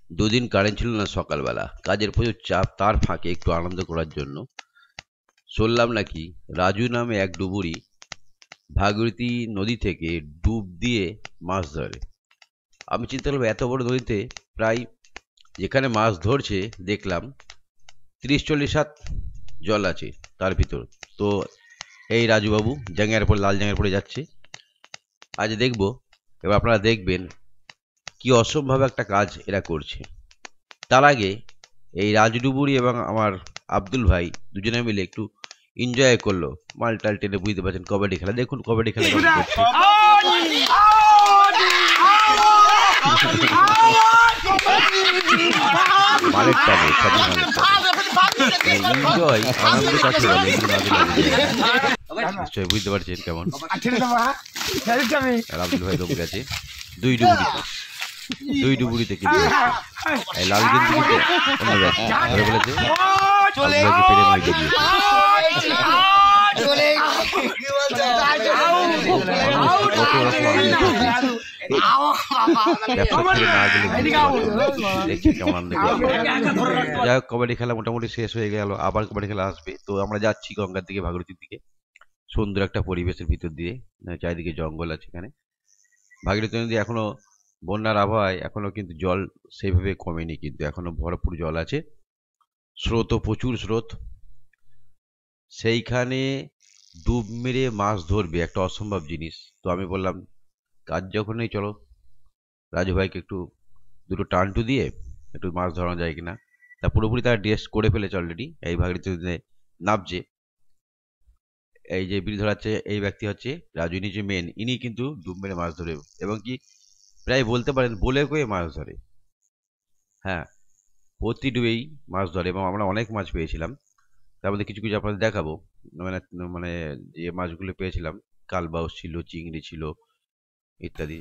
দুদিন কারেন্ট ছিল না, সকালবেলা কাজের প্রচুর চাপ, তার ফাঁকে একটু আনন্দ করার জন্য শুনলাম নাকি রাজু নামে এক ডুবুরি ভাগীরথী নদী থেকে ডুব দিয়ে মাছ ধরে। আমি চিন্তা করলাম এত বড় নদীতে প্রায় যেখানে মাছ ধরছে দেখলাম 30-40 হাত জল আছে তার ভিতর। তো এই রাজুবাবু জাঙ্গিয়ার পরে, লাল জাঙ্গিয়ার পরে যাচ্ছে। আজ দেখবো, এবার আপনারা দেখবেন কি অসম্ভব একটা কাজ এরা করছে। তার আগে এই রাজু ডুবুরি এবং আমার আব্দুল ভাই দুজনে মিলে একটু এনজয় করলো, মাল টাল টেনে, বুঝতে পারছেন কবাডি খেলা। দেখুন কবাডি খেলা কেমন করছে। মালের টানে, সবই মালের টানে এনজয়, আনন্দ কাছে বলে, নিশ্চয়ই বুঝতে পারছেন কেমন। আর আব্দুল ভাই দমকে আছে দুই ডুবুরিতে কিন্তু এই লাল গেঞ্জিতে অন্য যাচ্ছে ধরে বলেছে আব্দুল ভাইকে পেরে মাই দিয়ে যাই হোক, কবাডি খেলা মোটামুটি শেষ হয়ে গেল, আবার কবাডি খেলা আসবে। তো আমরা যাচ্ছি গঙ্গার দিকে, ভাগীরথীর দিকে। সুন্দর একটা পরিবেশের ভিতর দিয়ে, চারিদিকে জঙ্গল আছে এখানে। ভাগীরথী নদী এখনো বন্যার আবহাওয়ায় এখনো কিন্তু জল সেইভাবে কমেনি, কিন্তু এখনো ভরপুর জল আছে, স্রোতও প্রচুর স্রোত। সেইখানে ডুব মেরে মাছ ধরবে একটা অসম্ভব জিনিস। তো আমি বললাম কাজ যখনই, চলো রাজু ভাইকে একটু দুটো টানটু দিয়ে একটু মাছ ধরানো যায় কিনা। তা পুরোপুরি তারা ড্রেস করে ফেলেছে অলরেডি, এই ভাগীরথী নদীতে নামছে। এই যে বিড়ি ধরাচ্ছে এই ব্যক্তি হচ্ছে রাজু, ইনি যে মেন, ইনি কিন্তু ডুব মেরে মাছ ধরে, এবং কি প্রায় বলতে পারেন বলে কয়ে মাছ ধরে। হ্যাঁ, প্রতি ডুবেই মাছ ধরে, এবং আমরা অনেক মাছ পেয়েছিলাম। তার মধ্যে কিছু কিছু আপনাদের দেখাবো। মানে মানে যে মাছগুলো পেয়েছিলাম, কালবাউস ছিল, চিংড়ি ছিল ইত্যাদি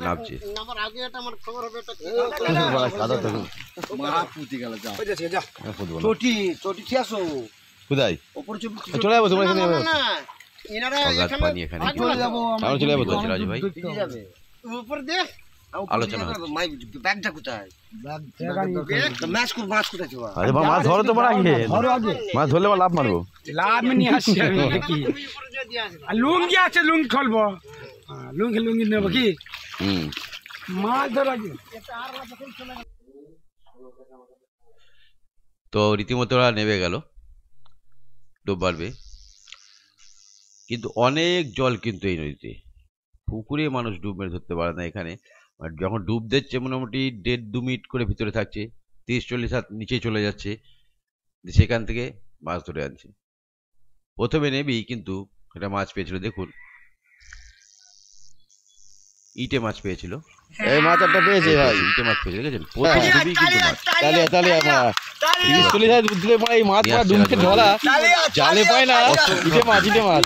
নামছে। কোথায় চলে যাবো তোমার এখানে? পানি এখানে চলে যাবো তো রাজু ভাই, আলোচনা ব্যাগটা কোথায়? মাছ ধরো তো মাছ ধরলে লাভ মারবো, লাভ নিয়ে আসছি আমি। লুঙ্গি আছে, লুঙ্গি খুলবো, লুঙ্গি নেবো কি মাছ ধরা। তো রীতিমতো ওরা নেমে গেল, ডুব মারবে। কিন্তু অনেক জল কিন্তু এই নদীতে, পুকুরে মানুষ ডুব মেরে ধরতে পারে না। এখানে যখন ডুব দিচ্ছে মোটামুটি 1.5-2 মিনিট করে ভিতরে থাকছে, 30-40 হাত নিচে চলে যাচ্ছে, সেখান থেকে মাছ ধরে আনছে। প্রথমে নেবেই কিন্তু একটা মাছ পেয়েছিল, দেখুন ইটে মাছ পেয়েছিল। এই মাছ একটা পেয়েছে ভাই, ইটে মাছ পেয়েছে, দেখেছেন? প্রথম ডুবেই কিন্তু মাছ। এই মাছ ধরা জালে পায় না, ইটে মাছ, ইটে মাছ।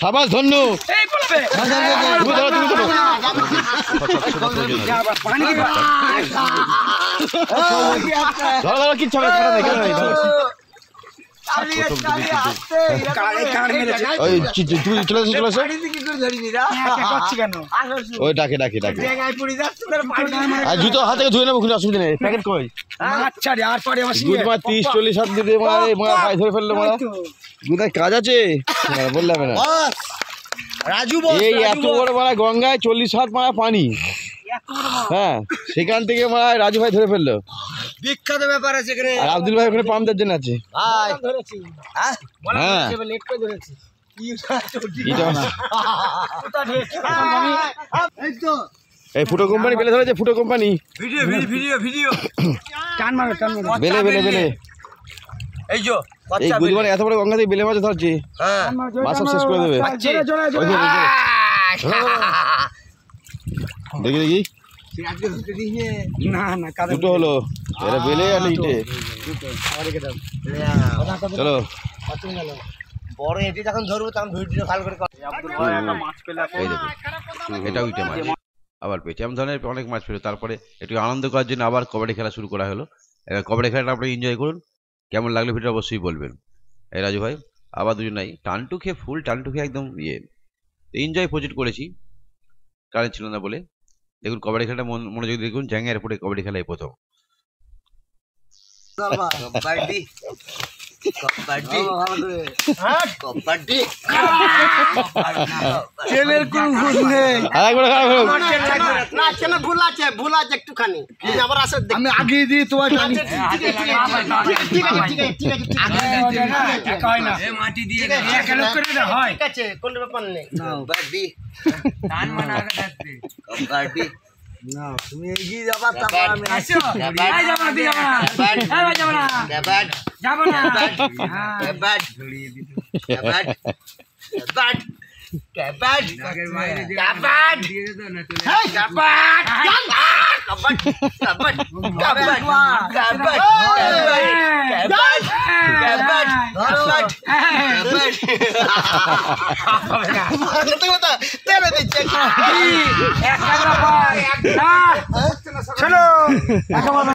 সাবাস ধন্যু, কিচ্ছু জুতো হাতে ধুয়ে নেবো, অসুবিধা নেই। প্যাকেট কই 30-40 হাত দিতে ধরে ফেললো, কাজ আছে বললাম না। এই এত বড় গঙ্গায় 40 হাত পানি, হ্যাঁ, সেখান থেকে রাজু ভাই ধরে ফেললো। বিখ্যাত ব্যাপার আছে এখানে। আব্দুল ভাই ওখানে পাম দেওয়ার জন্য আছে। এই ফুটো কোম্পানি বেলে ধরেছে, ফুটো কোম্পানি বেলে বেলে বেলে। এই বুধবার এত বড় গঙ্গা থেকে বেলে মাছ ধরছে, মাছ সব শেষ করে দেবে। দেখি দেখি দুটো হলো, এরা বেলে আর ইটে। চলো বড় এটি যখন ধরবো তখন ভিডিও ভালো করে। এটাও ইটে মাছ আবার পেয়েছে। এমন ধরনের অনেক মাছ পেল। তারপরে একটু আনন্দ করার জন্য আবার কবাডি খেলা শুরু করা হলো। এবার কবাডি খেলাটা আপনি এনজয় করুন, কেমন লাগলো ভিডিও অবশ্যই বলবেন। এই রাজু ভাই আবার দুজনাই টানটু খেয়ে, ফুল টানটু খেয়ে একদম এনজয় প্রচুর করেছি, কারেন্ট ছিল না বলে। দেখুন কবাডি খেলাটা মনোযোগ দেখুন, জ্যাঙ্গা এয়ারপোর্টে কবাডি খেলা এই প্রথম। কবাডি কবাডি কবাডি ছেলের কোনো ভুল নেই। না ছেলে ভুল আছে একটুখানি আবার আসে আমি আগে দিয়ে তোমার জানি ঠিক আছে কোনো ব্যাপার নেই। কবাডি কবাডি না তুমি এগিয়ে যাবা তারপর আমি চলো